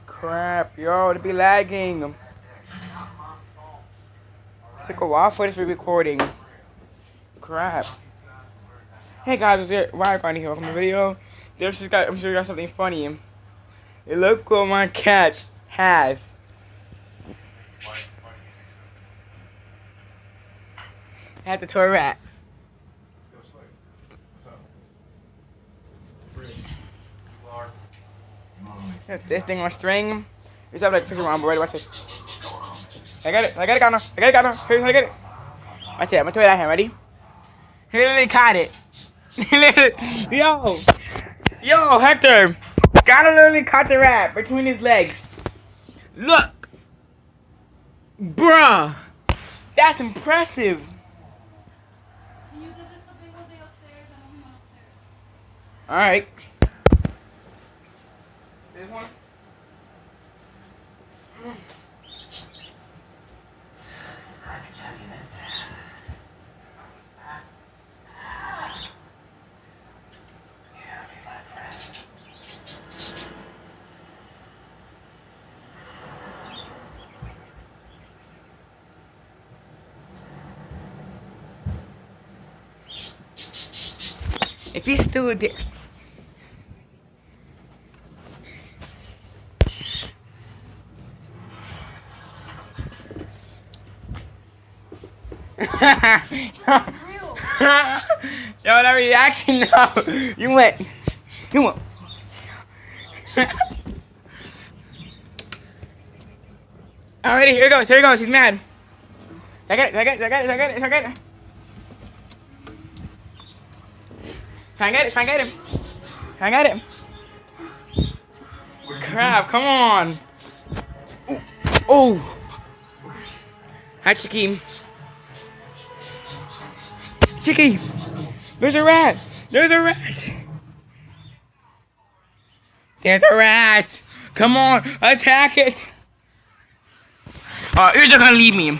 Crap, yo, it be lagging. Took a while for this recording. Crap. Hey guys, it's your Ryan Gardner here. Welcome to the video. I'm sure you got something funny. Look what my cat has. I have the toy rat. This thing on string. It's up like fish around, but ready, watch it. I got it, Connor. Here's how I get it. Watch it, I'm gonna throw it at him, ready? He literally caught it. Yo, Hector. Connor literally caught the rat between his legs. Look. Bruh. That's impressive. Can you give this to Big Jose upstairs? I want him upstairs. Alright. This one? If he's still there. Yo, that reaction now. You went. Alrighty, here he goes, he's mad. I got it. Try and get him. Crap, come on. Oh. Hi, Chicky. There's a rat. There's a rat. Come on, attack it. You're just gonna leave me.